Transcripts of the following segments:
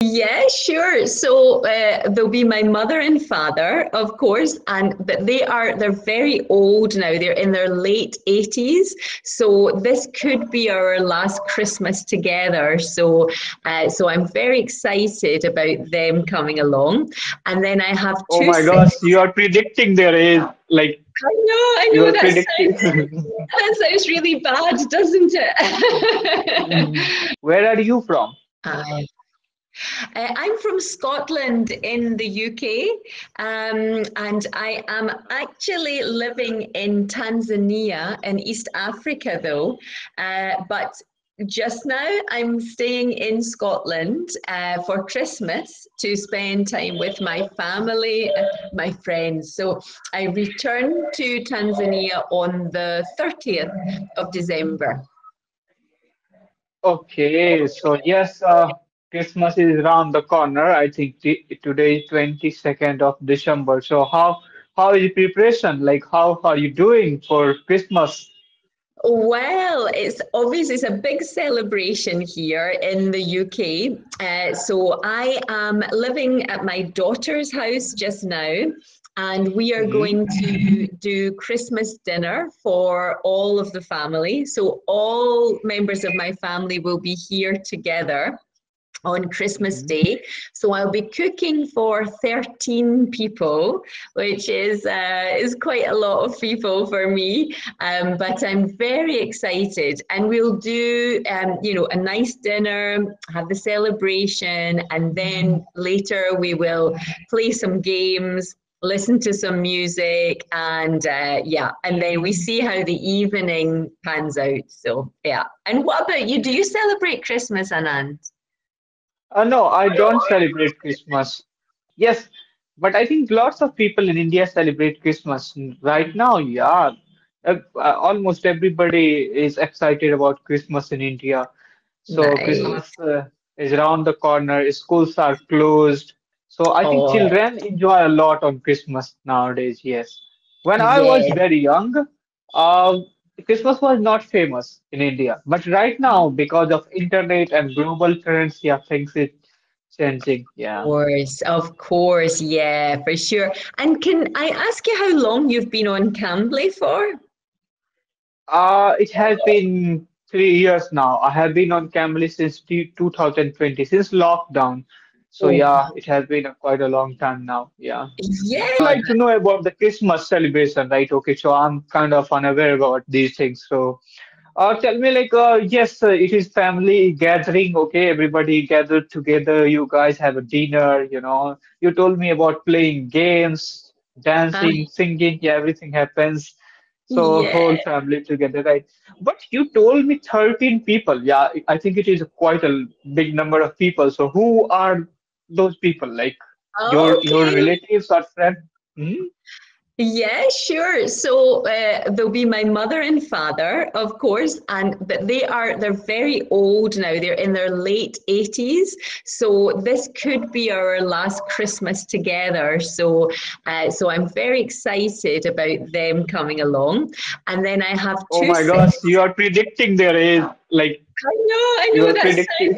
Yeah, sure. So there'll be my mother and father, of course, and but they're very old now. They're in their late 80s. So this could be our last Christmas together. So I'm very excited about them coming along. And then I have Oh two my gosh, sisters. you are predicting their age. Like I you know are predicting. that sounds really bad, doesn't Mm. it? Where are you from? I I'm from Scotland in the UK, and I am actually living in Tanzania in East Africa, though. But just now, I'm staying in Scotland for Christmas to spend time with my family, my friends. So I return to Tanzania on the 30th of December. Okay, so yes, Christmas is around the corner. I think today is 22nd of December. So how is preparation? Like how are you doing for Christmas? Well, it's a big celebration here in the UK. So I am living at my daughter's house just now, and we are Hmm. going to do Christmas dinner for all of the family. So all members of my family will be here together on Christmas Hmm. Day. So I'll be cooking for 13 people, which is quite a lot of people for me. But I'm very excited, and we'll do a nice dinner, have the celebration, and then later we will play some games. Listen to some music, and yeah, and then we see how the evening pans out. So yeah. And what about you? Do you celebrate Christmas, Anand? No, I don't celebrate Christmas. Yes, but I think lots of people in India celebrate Christmas right now. Yeah, almost everybody is excited about Christmas in India. So Nice. Christmas is around the corner. Schools are closed. So I think Oh, children enjoy a lot on Christmas nowadays. Yes. When I was yeah. very young, uh, Christmas was not famous in India. But right now, because of internet and global trends, yeah, things is changing. Yeah. Of course, yeah, for sure. And can I ask you how long you've been on Cambly for? It has been 3 years now. I have been on Cambly since 2020, since lockdown. So Oh, yeah, it has been quite a long time now. Yeah. yeah. I like to know about the Christmas celebration, right? Okay, so I'm kind of unaware about these things. So, tell me, like, yes, it is family gathering. Okay, everybody gathered together. You guys have a dinner. You told me about playing games, Uh, dancing, singing. Yeah, everything happens. So whole yeah. family together, right? But you told me 13 people. Yeah, I think it is quite a big number of people. So who are those people? Like your Okay. relatives or friends? Hmm? Yeah, sure. So there'll be my mother and father, of course, and but they're very old now. They're in their late 80s. So this could be our last Christmas together. So I'm very excited about them coming along. And then I have Oh two my sisters. gosh, you are predicting their age. Like I you know are predicting.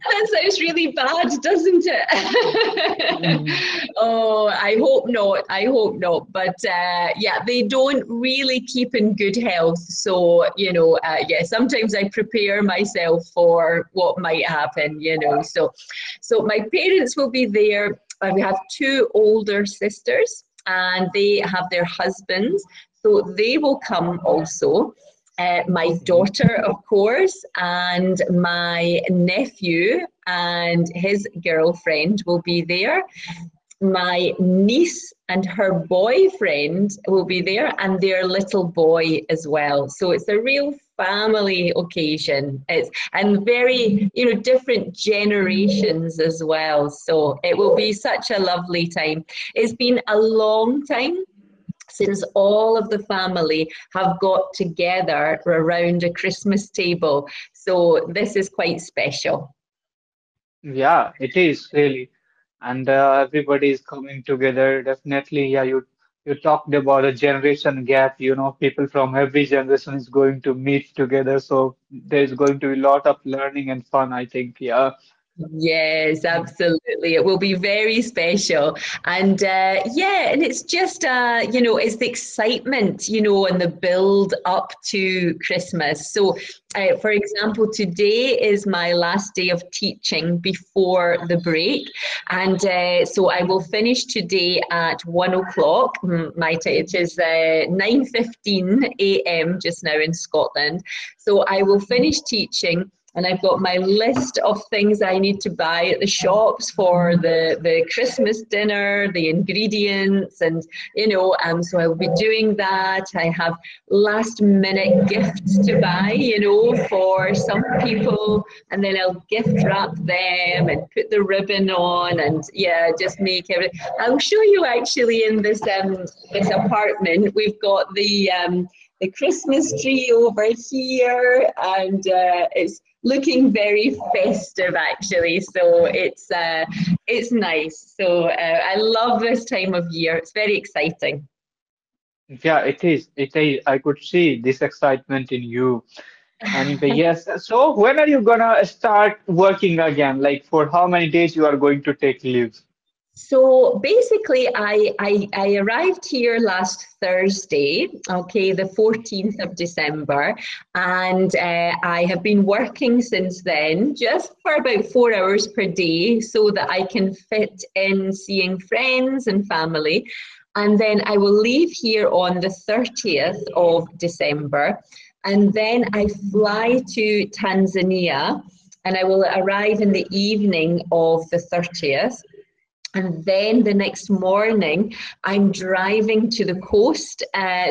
that sounds really bad, doesn't it? Oh, I hope not. I hope not. But yeah, they don't really keep in good health. So, yeah, sometimes I prepare myself for what might happen, So my parents will be there. We have two older sisters, and they have their husbands. So they will come also. My daughter, of course, and my nephew and his girlfriend will be there. My niece and her boyfriend will be there, and their little boy as well. So it's a real family occasion. It's and very, different generations as well. So it will be such a lovely time. It's been a long time since all of the family have got together around a Christmas table. So this is quite special. Yeah, it is really, and everybody is coming together. Definitely, yeah. You talked about a generation gap. People from every generation is going to meet together. So there's going to be a lot of learning and fun, I think. Yeah. Yes, absolutely. It will be very special. And yeah, and it's just, it's the excitement, and the build up to Christmas. So, for example, today is my last day of teaching before the break. And so I will finish today at 1 o'clock, my time, it is 9:15 a.m. just now in Scotland. So I will finish teaching and I've got my list of things I need to buy at the shops for the Christmas dinner, the ingredients, and so I will be doing that. I have last minute gifts to buy, for some people, and then I'll gift wrap them and put the ribbon on, and yeah, just make everything. I'll show you actually in this apartment. We've got the Christmas tree over here, and it's looking very festive actually. So it's nice. So I love this time of year. It's very exciting. Yeah, it is. It is. I could see this excitement in you. Anyway, yes. So when are you gonna start working again? Like for how many days you are going to take leave? So basically, I arrived here last Thursday, okay, the 14th of December, and I have been working since then, just for about 4 hours per day, so that I can fit in seeing friends and family. And then I will leave here on the 30th of December, and then I fly to Tanzania, and I will arrive in the evening of the 30th. And then the next morning, I'm driving to the coast.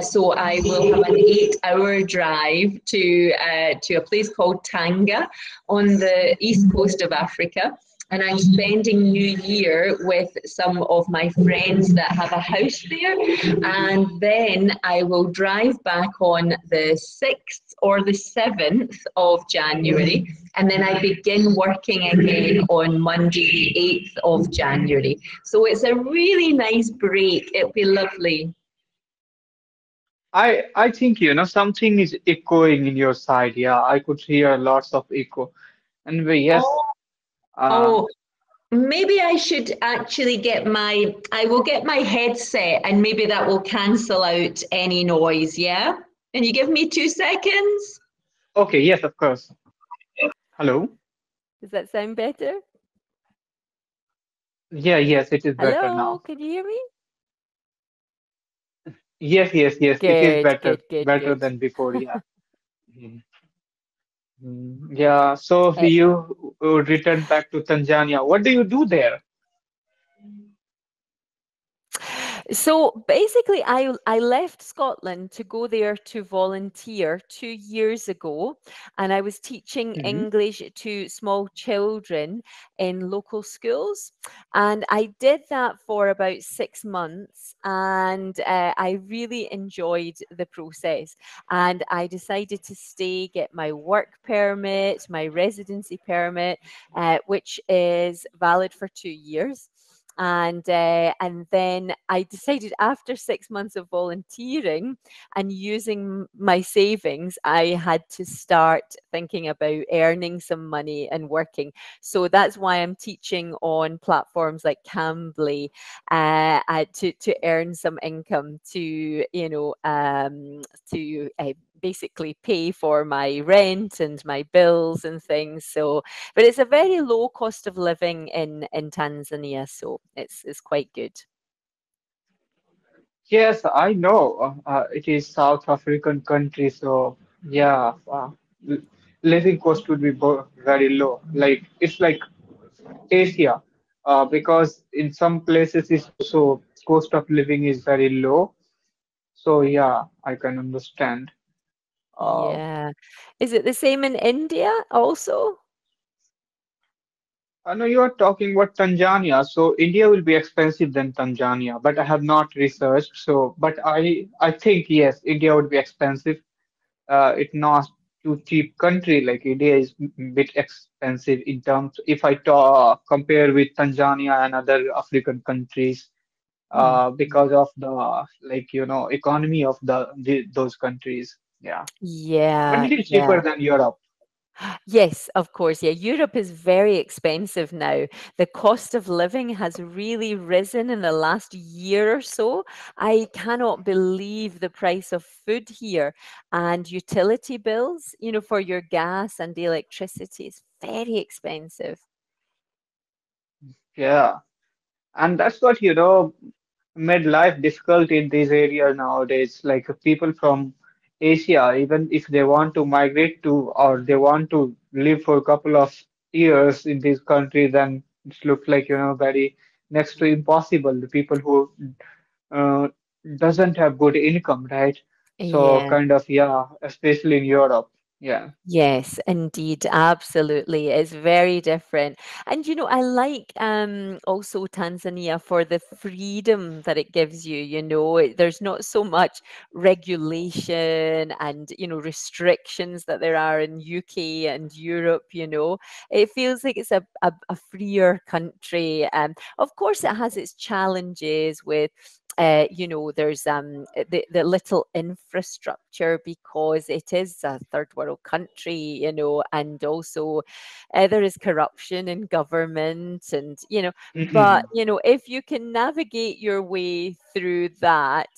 So I will have an 8-hour drive to a place called Tanga on the east coast of Africa. And I'm spending New Year with some of my friends that have a house there. And then I will drive back on the 6th or the 7th of January. And then I begin working again on Monday, the 8th of January. So it's a really nice break. It'll be lovely. I think something is echoing in your side. Yeah, I could hear lots of echo. Anyway, yes. Oh, Uh, oh, maybe I should actually I will get my headset and maybe that will cancel out any noise, yeah? Can you give me 2 seconds? okay, yes, of course. Hello. Does that sound better? Yeah, yes, it is better Hello, now. can you hear me? Yes, yes, yes, it is Good, better, good, good, better good. than before. Yeah. Mhm. Yeah. So Eh, you returned back to Tanzania. What do you do there? So basically, I left Scotland to go there to volunteer 2 years ago, and I was teaching Hmm. English to small children in local schools, and I did that for about 6 months, and I really enjoyed the process. And I decided to stay, get my work permit, my residency permit, which is valid for 2 years. And then I decided after 6 months of volunteering and using my savings, I had to start thinking about earning some money and working. So that's why I'm teaching on platforms like Cambly, to earn some income to basically pay for my rent and my bills and things. So but it's a very low cost of living in Tanzania, so it's quite good. Yes, I know. It is South African country, so yeah, l- living cost would be very low. Like it's like Asia, because in some places it's also cost of living is very low. So yeah, I can understand. Uh, Yeah. Is it the same in India also? I know you are talking about Tanzania, so India will be expensive than Tanzania, but I have not researched. So, but I think yes, India would be expensive. It's not too cheap country. Like India is bit expensive in terms. If I talk compare with Tanzania and other African countries, Mhm. because of the like economy of the those countries. Yeah, but Yeah, it is cheaper yeah. than Europe. Yes, of course. Yeah, Europe is very expensive now. The cost of living has really risen in the last year or so. I cannot believe the price of food here and utility bills, for your gas and the electricity is very expensive. Yeah. And that's what, made life difficult in these areas nowadays. Like people from Asia, even if they want to migrate to or they want to live for a couple of years in these countries, then it looks like, very next to impossible. The people who uh, doesn't have good income, right? So Yeah. kind of, yeah, especially in Europe. Yeah. Yes, indeed, absolutely. It's very different. And I like also Tanzania for the freedom that it gives you, there's not so much regulation and restrictions that there are in UK and Europe. It feels like it's a freer country. Of course it has its challenges with there's the little infrastructure because it is a third world country, and also there is corruption in government, and but Hmm. if you can navigate your way through that,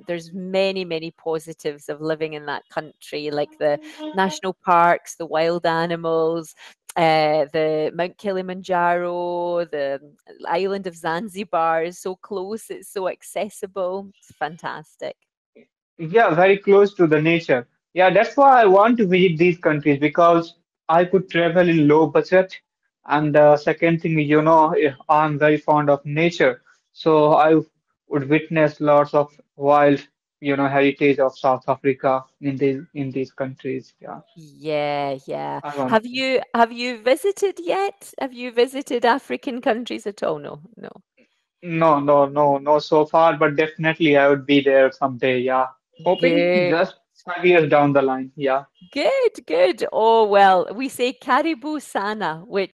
there's many positives of living in that country, like the national parks, the wild animals, the Mount Kilimanjaro, the island of Zanzibar is so close, it's so accessible. It's fantastic. Yeah, very close to the nature. Yeah, that's why I want to visit these countries because I could travel in low budget. And the second thing, I'm very fond of nature. So I would witness lots of wild, heritage of South Africa in these countries. Yeah, Yeah, yeah. I want Have to. you have you visited yet? Have you visited African countries at all? No, no. No, no, no, no, so far, but definitely I would be there someday. Yeah, hoping Good, just 5 years down the line. Yeah. good, good. Oh well, we say Karibu Sana, which